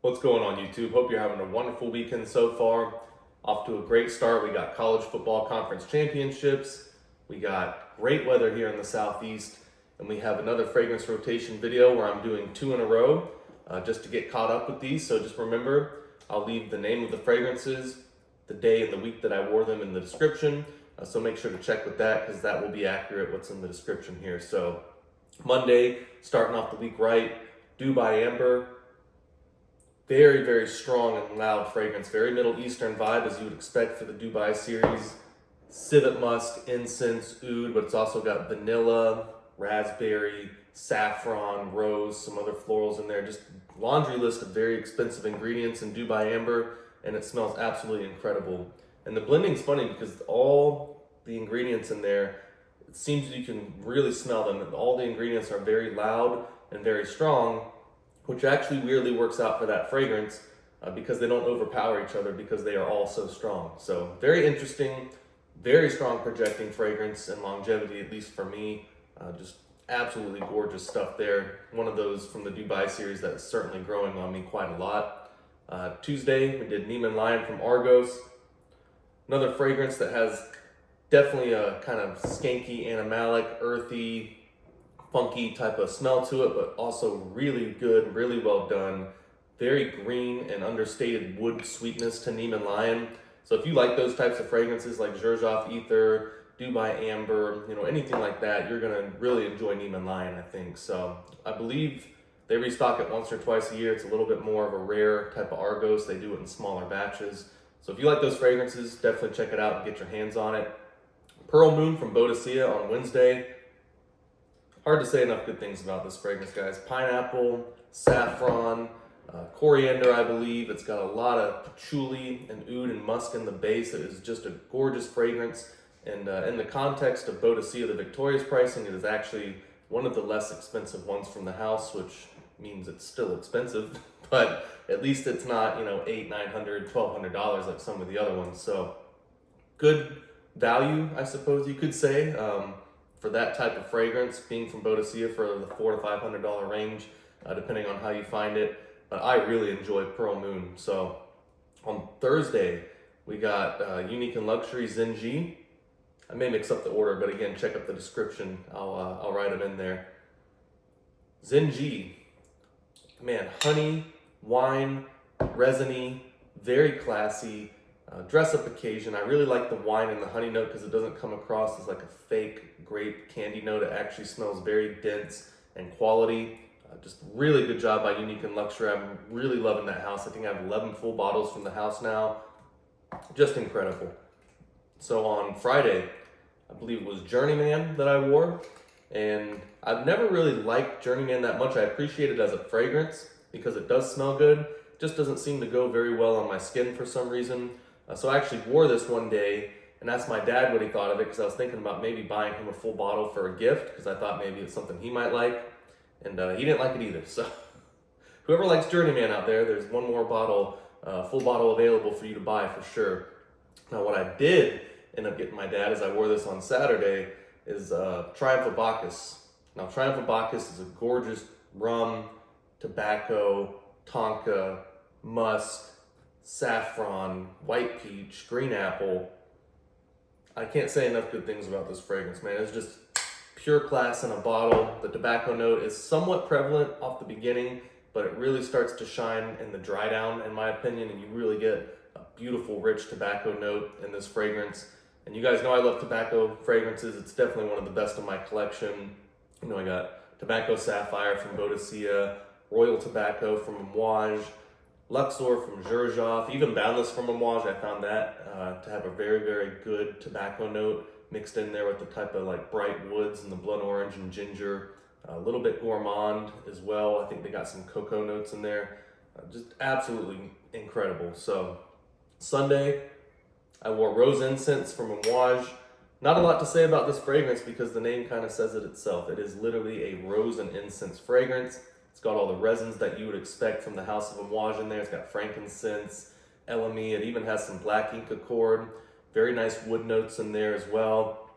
What's going on, YouTube? Hope you're having a wonderful weekend so far. Off to a great start. We got college football conference championships. We got great weather here in the southeast. And we have another fragrance rotation video where I'm doing 2 in a row just to get caught up with these. So just remember, I'll leave the name of the fragrances, the day and the week that I wore them in the description. So make sure to check with that because that will be accurate what's in the description here. So Monday, starting off the week right, Dubai Amber. Very, very strong and loud fragrance. Very Middle Eastern vibe as you would expect for the Dubai series. Civet musk, incense, oud, but it's also got vanilla, raspberry, saffron, rose, some other florals in there. Just laundry list of very expensive ingredients in Dubai Amber, and it smells absolutely incredible. And the blending's funny because all the ingredients in there, it seems you can really smell them. All the ingredients are very loud and very strong, which actually weirdly works out for that fragrance because they don't overpower each other because they are all so strong. So very interesting, very strong projecting fragrance and longevity, at least for me. Just absolutely gorgeous stuff there. One of those from the Dubai series that's certainly growing on me quite a lot. Tuesday, we did Nemean Lion from Argos. Another fragrance that has definitely a kind of skanky, animalic, earthy, funky type of smell to it, but also really good, really well done. Very green and understated wood sweetness to Nemean Lion. So if you like those types of fragrances like Xerjoff Ether, Dubai Amber, anything like that, you're gonna really enjoy Nemean Lion, I think. So I believe they restock it once or twice a year. It's a little bit more of a rare type of Argos. They do it in smaller batches. So if you like those fragrances, definitely check it out and get your hands on it. Pearl Moon from Boadicea on Wednesday. Hard to say enough good things about this fragrance, guys. Pineapple, saffron, coriander, I believe. It's got a lot of patchouli and oud and musk in the base. It is just a gorgeous fragrance. And in the context of Boadicea, the Victoria's pricing, it is actually one of the less expensive ones from the house, which means it's still expensive, but at least it's not, $800, $900, $1,200 like some of the other ones. So good value, I suppose you could say. For that type of fragrance, being from Boadicea for the $400 to $500 range, depending on how you find it. But I really enjoy Pearl Moon. So on Thursday, we got Unique and Luxury Zen'gi. I may mix up the order, but again, check up the description. I'll write them in there. Zen'gi, man, honey, wine, resiny, very classy. Dress-up occasion. I really like the wine and the honey note because it doesn't come across as like a fake grape candy note. It actually smells very dense and quality. Just really good job by Unique and Luxury. I'm really loving that house. I think I have 11 full bottles from the house now. Just incredible. So on Friday, I believe it was Journeyman that I wore. And I've never really liked Journeyman that much. I appreciate it as a fragrance because it does smell good. It just doesn't seem to go very well on my skin for some reason. So I actually wore this one day and asked my dad what he thought of it because I was thinking about maybe buying him a full bottle for a gift because I thought maybe it's something he might like. And he didn't like it either. So whoever likes Journeyman out there, there's one more bottle, full bottle available for you to buy for sure. Now what I did end up getting my dad as I wore this on Saturday is Triumph of Bacchus. Now Triumph of Bacchus is a gorgeous rum, tobacco, tonka, musk, saffron, white peach, green apple. I can't say enough good things about this fragrance, man. It's just pure class in a bottle. The tobacco note is somewhat prevalent off the beginning, but it really starts to shine in the dry down, in my opinion, and you really get a beautiful, rich tobacco note in this fragrance. And you guys know I love tobacco fragrances. It's definitely one of the best in my collection. I got Tobacco Sapphire from Boadicea, Royal Tobacco from Amouage, Luxor from Xerjoff, even Boundless from Amouage. I found that to have a very, very good tobacco note mixed in there with the type of like bright woods and the blood orange and ginger. A little bit gourmand as well. I think they got some cocoa notes in there. Just absolutely incredible. So Sunday, I wore Rose Incense from Amouage. Not a lot to say about this fragrance because the name kind of says it itself. It is literally a rose and incense fragrance. It's got all the resins that you would expect from the House of Amouage in there. It's got frankincense, elemi. It even has some black ink accord. Very nice wood notes in there as well.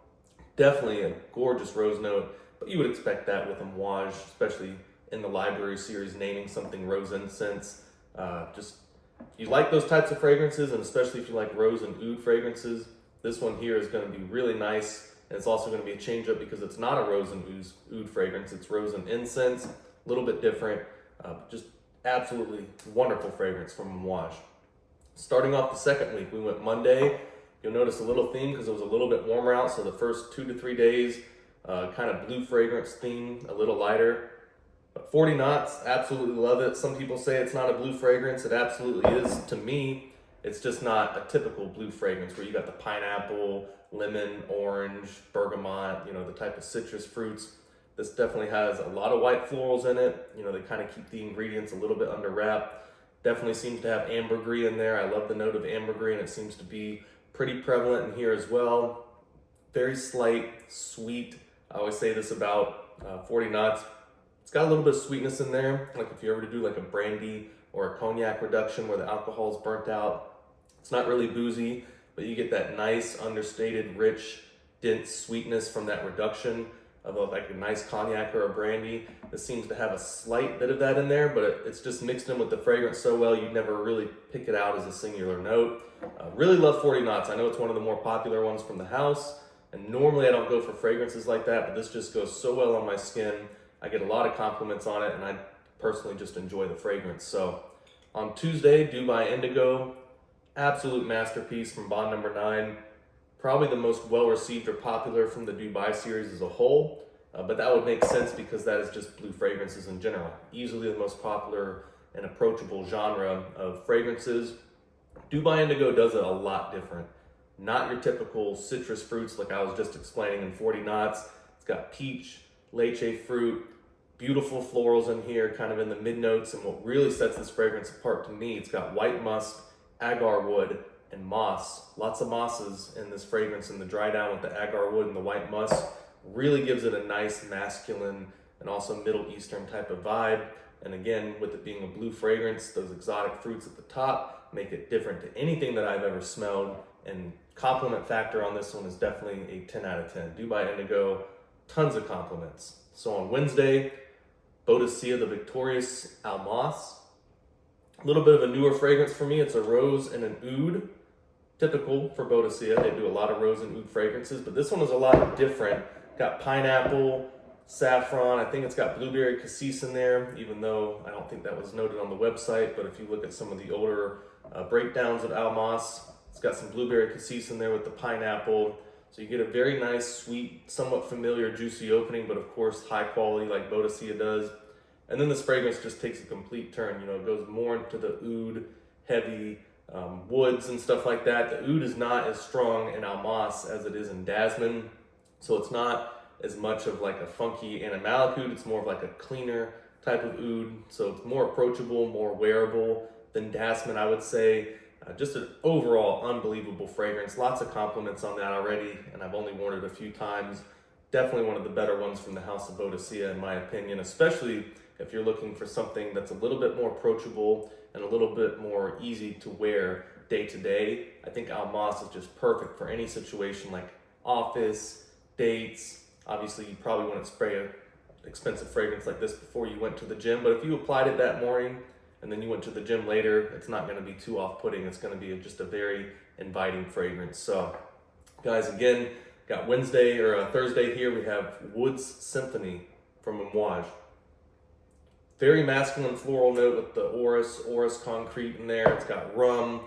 Definitely a gorgeous rose note, but you would expect that with Amouage, especially in the library series naming something rose incense. Just if you like those types of fragrances, and especially if you like rose and oud fragrances, this one here is going to be really nice. And it's also going to be a change up because it's not a rose and oud fragrance. It's rose and incense, a little bit different. Just absolutely wonderful fragrance from Amouage. Starting off the second week, we went Monday. You'll notice a little theme because it was a little bit warmer out. So the first 2 to 3 days, kind of blue fragrance theme, a little lighter. But 40 knots, absolutely love it. Some people say it's not a blue fragrance. It absolutely is to me. It's just not a typical blue fragrance where you got the pineapple, lemon, orange, bergamot, the type of citrus fruits. This definitely has a lot of white florals in it. They kind of keep the ingredients a little bit under wrap. Definitely seems to have ambergris in there. I love the note of ambergris, and it seems to be pretty prevalent in here as well. Very slight, sweet. I always say this about 40 knots. It's got a little bit of sweetness in there. Like if you ever do like a brandy or a cognac reduction where the alcohol is burnt out, it's not really boozy, but you get that nice, understated, rich, dense sweetness from that reduction of like a nice cognac or a brandy. This seems to have a slight bit of that in there, but it's just mixed in with the fragrance so well you'd never really pick it out as a singular note. Really love 40 knots. I know it's one of the more popular ones from the house, and normally I don't go for fragrances like that, but this just goes so well on my skin. I get a lot of compliments on it, and I personally just enjoy the fragrance. So on Tuesday, Dubai Indigo, absolute masterpiece from Bond number 9. Probably the most well-received or popular from the Dubai series as a whole, but that would make sense because that is just blue fragrances in general. Easily the most popular and approachable genre of fragrances. Dubai Indigo does it a lot different. Not your typical citrus fruits like I was just explaining in 40 knots. It's got peach, leche fruit, beautiful florals in here, kind of in the mid notes, and what really sets this fragrance apart to me, it's got white musk, agar wood, and moss. Lots of mosses in this fragrance, and the dry down with the agar wood and the white musk really gives it a nice masculine and also Middle Eastern type of vibe. And again, with it being a blue fragrance, those exotic fruits at the top make it different to anything that I've ever smelled, and compliment factor on this one is definitely a 10 out of 10. Dubai Indigo, tons of compliments. So on Wednesday, Boadicea the Victorious Almas. A little bit of a newer fragrance for me. It's a rose and an oud. Typical for Boadicea. They do a lot of rose and oud fragrances, but this one is a lot different. Got pineapple, saffron. I think it's got blueberry cassis in there, even though I don't think that was noted on the website. But if you look at some of the older breakdowns of Almas, it's got some blueberry cassis in there with the pineapple. So you get a very nice, sweet, somewhat familiar, juicy opening, but of course high quality like Boadicea does. And then this fragrance just takes a complete turn. It goes more into the oud, heavy woods and stuff like that. The oud is not as strong in Almas as it is in Dasman. So it's not as much of like a funky animalic oud. It's more of like a cleaner type of oud. So it's more approachable, more wearable than Dasman, I would say. Just an overall unbelievable fragrance. Lots of compliments on that already, and I've only worn it a few times. Definitely one of the better ones from the House of Boadicea in my opinion, especially if you're looking for something that's a little bit more approachable and a little bit more easy to wear day to day. I think Almas is just perfect for any situation like office, dates. Obviously, you probably wouldn't spray an expensive fragrance like this before you went to the gym, but if you applied it that morning and then you went to the gym later, it's not going to be too off-putting. It's going to be just a very inviting fragrance. So, guys, again, got Wednesday or Thursday here. We have Woods Symphony from Amouage. Very masculine floral note with the orris concrete in there. It's got rum,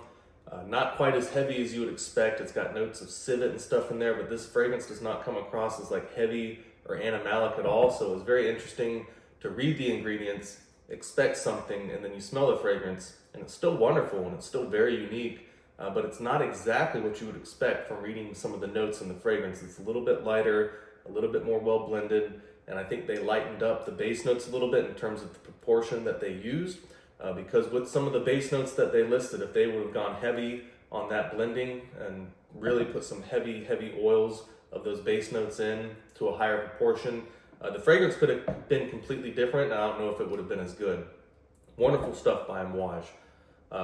not quite as heavy as you would expect. It's got notes of civet and stuff in there, but this fragrance does not come across as like heavy or animalic at all. So it was very interesting to read the ingredients, expect something, and then you smell the fragrance, and it's still wonderful and it's still very unique, but it's not exactly what you would expect from reading some of the notes in the fragrance. It's a little bit lighter, a little bit more well blended, and I think they lightened up the base notes a little bit in terms of the proportion that they used, because with some of the base notes that they listed, if they would have gone heavy on that blending and really put some heavy oils of those base notes in to a higher proportion, the fragrance could have been completely different, and I don't know if it would have been as good. Wonderful stuff by Amouage.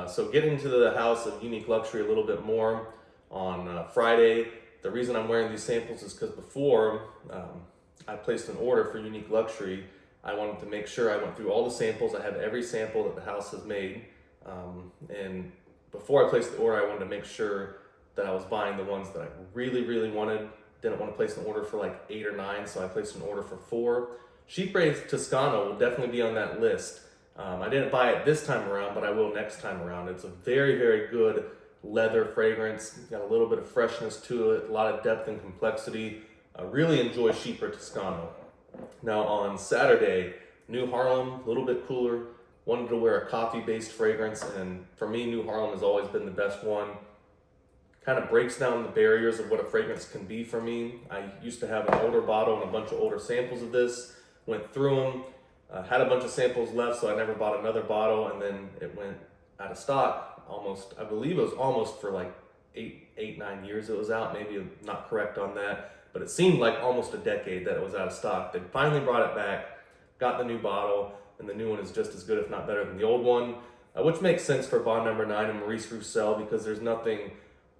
So getting to the house of Unique Luxury a little bit more on Friday. The reason I'm wearing these samples is because before I placed an order for Unique Luxury, I wanted to make sure I went through all the samples. I have every sample that the house has made, And before I placed the order, I wanted to make sure that I was buying the ones that I really, really wanted. Didn't want to place an order for like 8 or 9, so I placed an order for 4. Chypre Toscano will definitely be on that list. I didn't buy it this time around, but I will next time around. It's a very, very good leather fragrance. Got a little bit of freshness to it, a lot of depth and complexity. I really enjoy Chypre Toscano. Now on Saturday, New Haarlem, a little bit cooler. Wanted to wear a coffee-based fragrance, and for me, New Haarlem has always been the best one. Kind of breaks down the barriers of what a fragrance can be for me. I used to have an older bottle and a bunch of older samples of this. Went through them, had a bunch of samples left, so I never bought another bottle, and then it went out of stock almost, I believe it was almost for like 9 years it was out. Maybe I'm not correct on that, but it seemed like almost a decade that it was out of stock. They finally brought it back, got the new bottle, and the new one is just as good, if not better than the old one, which makes sense for Bond Number 9 and Maurice Roussel, because there's nothing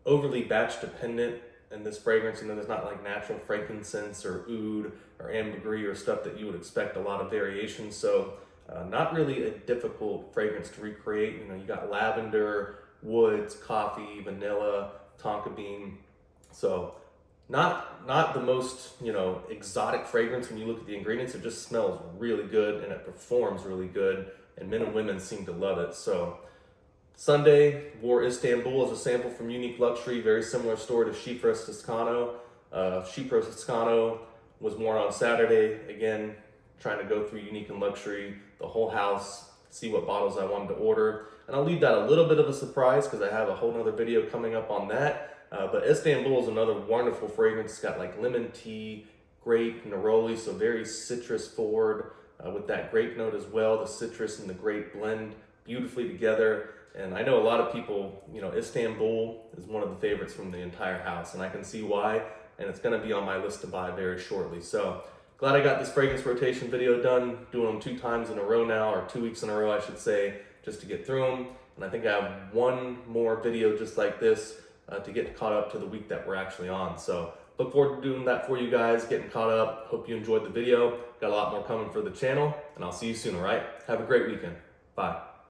overly batch dependent in this fragrance. You know, there's not like natural frankincense or oud or ambergris or stuff that you would expect a lot of variation. So not really a difficult fragrance to recreate. You know, you got lavender, woods, coffee, vanilla, tonka bean. So not the most, you know, exotic fragrance when you look at the ingredients. It just smells really good and it performs really good, and men and women seem to love it. So Sunday, wore Istanbul as a sample from Unique Luxury. Very similar story to Chypre Toscano. Chypre Toscano was worn on Saturday. Again, trying to go through Unique and Luxury, the whole house, see what bottles I wanted to order. And I'll leave that a little bit of a surprise because I have a whole nother video coming up on that. But Istanbul is another wonderful fragrance. It's got like lemon tea, grape, neroli, so very citrus forward with that grape note as well. The citrus and the grape blend beautifully together. And I know a lot of people, you know, Istanbul is one of the favorites from the entire house, and I can see why, and it's going to be on my list to buy very shortly. So glad I got this fragrance rotation video done, doing them 2 times in a row now, or 2 weeks in a row, I should say, just to get through them. And I think I have one more video just like this to get caught up to the week that we're actually on. So look forward to doing that for you guys, getting caught up. Hope you enjoyed the video. Got a lot more coming for the channel, and I'll see you soon, all right? Have a great weekend. Bye.